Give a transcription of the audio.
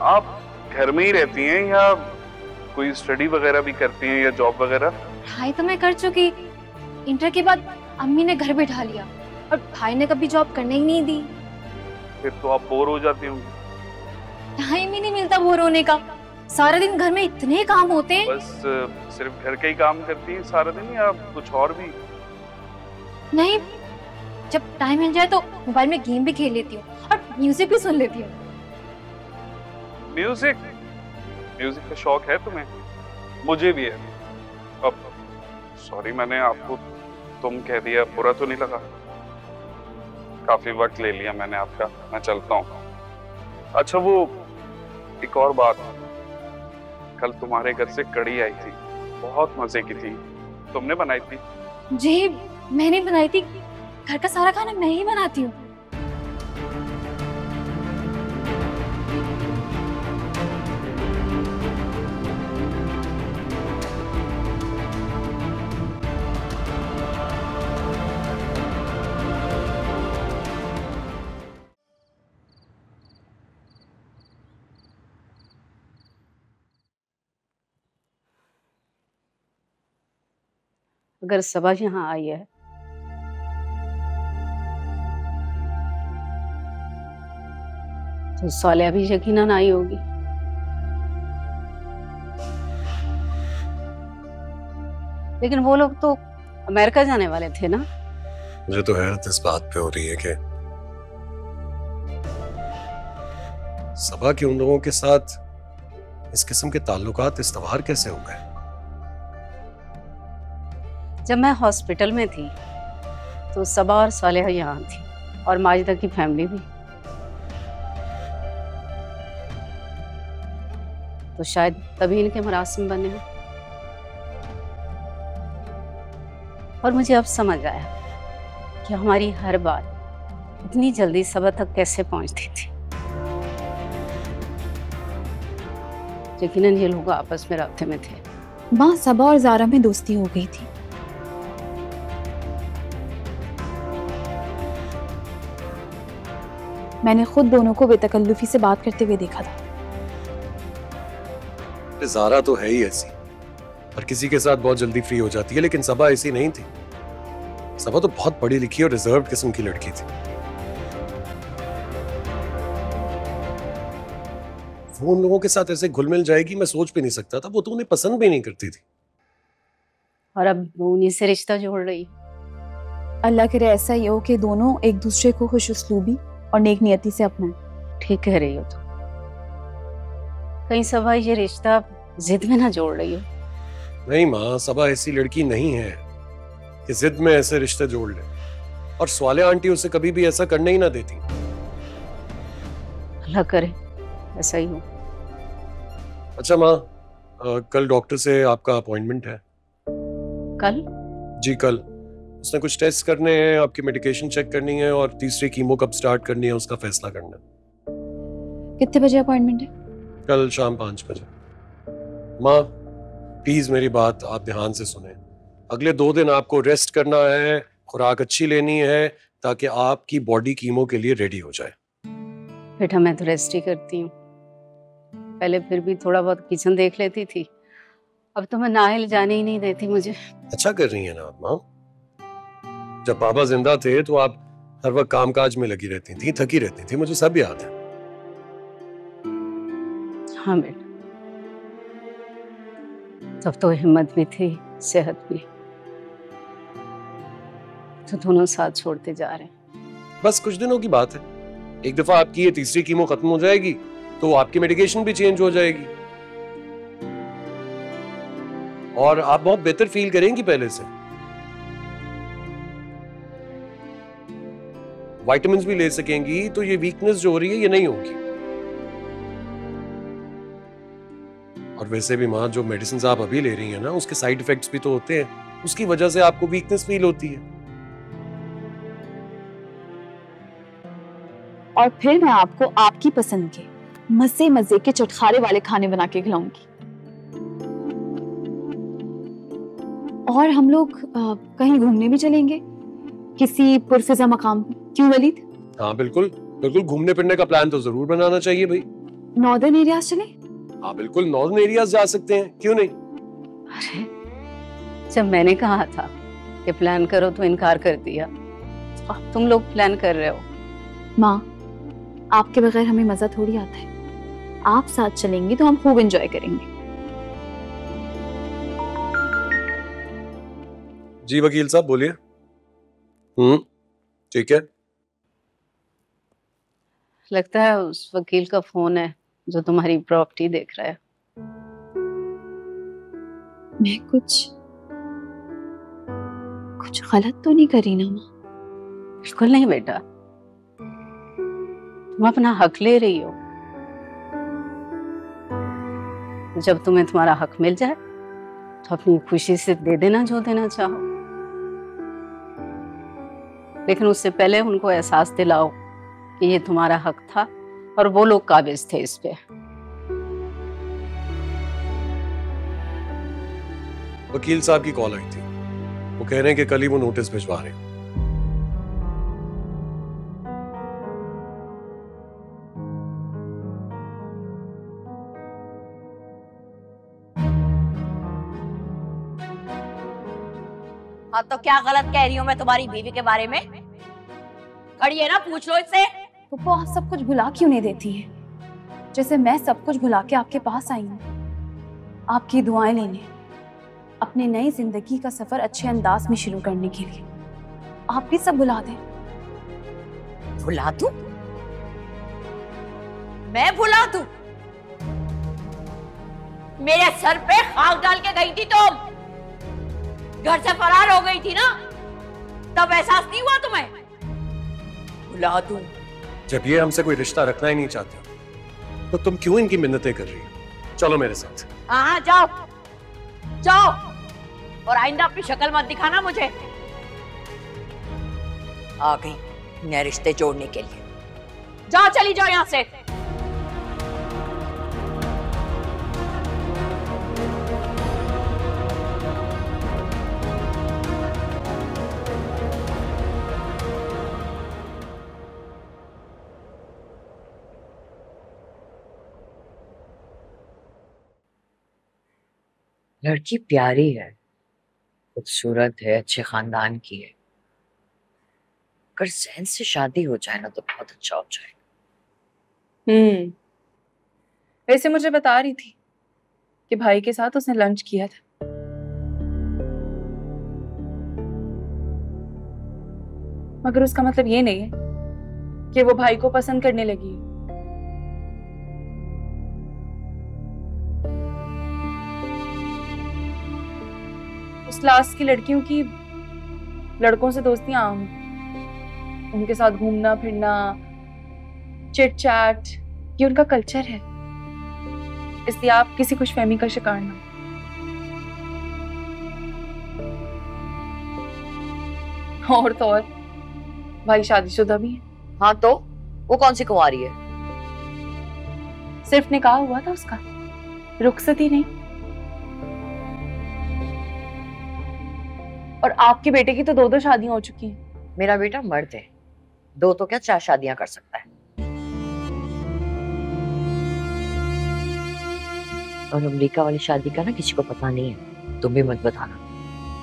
आप घर में ही रहती हैं या कोई स्टडी वगैरह भी करती हैं या जॉब वगैरह? पढ़ाई तो मैं कर चुकी, इंटर के बाद अम्मी ने घर बिठा लिया और भाई ने कभी जॉब करने ही नहीं दी। फिर तो आप बोर हो जाती होंगी। टाइम ही नहीं मिलता बोर होने का, सारा दिन घर में इतने काम होते हैं। बस सिर्फ घर के ही काम करती हैं सारा दिन या कुछ और भी? नहीं, जब टाइम मिल जाए तो मोबाइल में गेम भी खेल लेती हूँ और म्यूजिक भी सुन लेती हूँ। म्यूजिक? म्यूजिक का शौक है तुम्हें? मुझे भी है। अब सॉरी मैंने आपको तुम कह दिया, बुरा तो नहीं लगा? काफी वक्त ले लिया मैंने आपका, मैं चलता हूँ। अच्छा वो एक और बात, कल तुम्हारे घर से कढ़ी आई थी, बहुत मजे की थी, तुमने बनाई थी? जी मैंने बनाई थी, घर का सारा खाना मैं ही बनाती हूँ। अगर सबा यहाँ आई है तो सालिया भी यकीनन आई होगी। लेकिन वो लोग तो अमेरिका जाने वाले थे ना? मुझे तो हैरत इस बात पे हो रही है कि सबा के उन लोगों के साथ इस किस्म के ताल्लुकात इस्तवार कैसे हो गए? जब मैं हॉस्पिटल में थी तो सबा और सालिहा यहाँ थी और माजिदा की फैमिली भी। तो शायद तभी इनके मरासिम बने हैं। और मुझे अब समझ आया कि हमारी हर बात इतनी जल्दी सबा तक कैसे पहुंचती थी। यकीनन ये लोग आपस में राब्ते में थे। माँ, सबा और ज़ारा में दोस्ती हो गई थी। मैंने खुद दोनों को बेतकल्लुफी से बात करते हुए देखा था। ज़ारा तो है ही ऐसी, और किसी के साथ बहुत जल्दी फ्री हो जाती है, लेकिन सबा ऐसी नहीं थी। सबा तो बहुत पढ़ी लिखी और रिजर्व किस्म की लड़की थी। वो उन लोगों के साथ ऐसे घुल मिल जाएगी मैं सोच भी नहीं सकता था। वो तो उन्हें पसंद भी नहीं करती थी। और अब उन्हीं से रिश्ता जोड़ रही। अल्लाह करे ऐसा ही हो कि दोनों एक दूसरे को खुश उसलूबी और नेक नियति से अपनाएं। ठीक कह रही हो तुम। कहीं सबा ये रिश्ता जिद में ना जोड़ रही हो? नहीं माँ, सबा ऐसी लड़की नहीं है कि जिद में ऐसे रिश्ते जोड़ ले, और स्वालिया आंटी उसे कभी भी ऐसा करने ही ना देती। अल्लाह करे ऐसा ही हो। अच्छा माँ, कल डॉक्टर से आपका अपॉइंटमेंट है। कल? जी कल। उसने कुछ टेस्ट करने हैं, आपकी मेडिकेशन चेक करनी है और तीसरी कीमो कब स्टार्ट करनी है उसका फैसला करना है। कितने बजे अपॉइंटमेंट है? कल शाम 5 बजे। माँ प्लीज मेरी बात आप ध्यान से सुने। अगले 2 दिन आपको रेस्ट करना है, खुराक अच्छी लेनी है ताकि आपकी बॉडी कीमो के लिए रेडी हो जाए। बेटा मैं तो रेस्ट ही करती हूँ। पहले फिर भी थोड़ा बहुत किचन देख लेती थी, अब तो मैं नाहिल जाने ही नहीं देती मुझे। अच्छा कर रही है ना आप माँ। जब पापा जिंदा थे तो आप हर वक्त कामकाज में लगी रहती थी, थकी रहती थी, मुझे सब याद है। हाँ बेटा, तब तो हिम्मत भी थी, सेहत भी। तो दोनों साथ छोड़ते जा रहे हैं। बस कुछ दिनों की बात है। एक दफा आपकी ये तीसरी कीमो खत्म हो जाएगी तो आपकी मेडिकेशन भी चेंज हो जाएगी और आप बहुत बेहतर फील करेंगी पहले से। विटामिन्स भी ले सकेंगी तो ये वीकनेस जो हो रही है ये नहीं होगी। और वैसे भी माँ, जो मेडिसिन आप अभी ले रही हैं ना उसके साइड इफेक्ट्स भी तो होते हैं, उसकी वजह से आपको वीकनेस फील होती है। और फिर मैं आपको आपकी पसंद के मजे मजे के चटखारे वाले खाने बना के खिलाऊंगी। और हम लोग कहीं घूमने भी चलेंगे, किसी पुरफिजा मकाम पे। क्यों वलीद? हाँ बिल्कुल बिल्कुल, घूमने फिरने का प्लान तो जरूर बनाना चाहिए भाई। नॉर्दर्न एरियाज चले? हाँ बिल्कुल, नॉर्दर्न एरियाज जा सकते हैं, क्यों नहीं। अरे जब मैंने कहा था कि प्लान करो तो इनकार कर दिया, अब तुम लोग प्लान कर रहे हो। माँ, आपके बगैर हमें मजा थोड़ी आता है। आप साथ चलेंगी तो हम खूब एंजॉय करेंगे। जी वकील साहब बोलिए। ठीक है। लगता है उस वकील का फोन है जो तुम्हारी प्रॉपर्टी देख रहा है। मैं कुछ गलत तो नहीं करी ना माँ? बिल्कुल नहीं बेटा, तुम अपना हक ले रही हो। जब तुम्हें तुम्हारा हक मिल जाए तो अपनी खुशी से दे देना जो देना चाहो, लेकिन उससे पहले उनको एहसास दिलाओ कि ये तुम्हारा हक था और वो लोग काबिज थे इस पे। वकील साहब की कॉल आई थी, वो कह रहे हैं कि कल ही वो नोटिस भिजवा रहे हैं। हाँ तो क्या गलत कह रही हूँ मैं तुम्हारी बीवी के बारे में? खड़ी है ना, पूछ लो इससे। पप्पू, आप सब कुछ भुला क्यों नहीं देती है? जैसे मैं सब कुछ भुला के आपके पास आई हूँ, आपकी दुआएं लेने, अपनी नई जिंदगी का सफर अच्छे अंदाज में शुरू करने के लिए। आप भी सब भुला दें। भुला दूं? मैं भुला दूं? मेरे सर पे खाक डाल के गई थी तुम, घर से फरार हो गई थी ना, तब एहसास नहीं हुआ तुम्हें? भुला दूं? जब ये हमसे कोई रिश्ता रखना ही नहीं चाहते तो तुम क्यों इनकी मिन्नतें कर रही हो? चलो मेरे साथ। हाँ जाओ जाओ, और आइंदा अपनी शक्ल मत दिखाना मुझे। आ गई नए रिश्ते जोड़ने के लिए। जाओ, चली जाओ यहाँ से। लड़की प्यारी है, खूबसूरत है, अच्छे खानदान की है। अगर जैन से शादी हो जाए ना तो बहुत अच्छा हो जाएगा। वैसे मुझे बता रही थी कि भाई के साथ उसने लंच किया था। मगर उसका मतलब ये नहीं है कि वो भाई को पसंद करने लगी है। उस क्लास की लड़कियों की लड़कों से दोस्तियां आम हैं। उनके साथ घूमना फिरना, चिट चैट, ये उनका कल्चर है। इसलिए आप किसी खुशफहमी का शिकार ना। और तो और भाई शादीशुदा भी है। हाँ तो वो कौन सी कुंवारी है? सिर्फ निकाह हुआ था उसका, रुखसती नहीं। और आपके बेटे की तो 2-2 शादियां हो चुकी हैं। मेरा बेटा मर्द है, 2 तो क्या 4 शादियां कर सकता है। और अमेरिका वाली शादी का ना किसी को पता नहीं है, तुम भी मत बताना।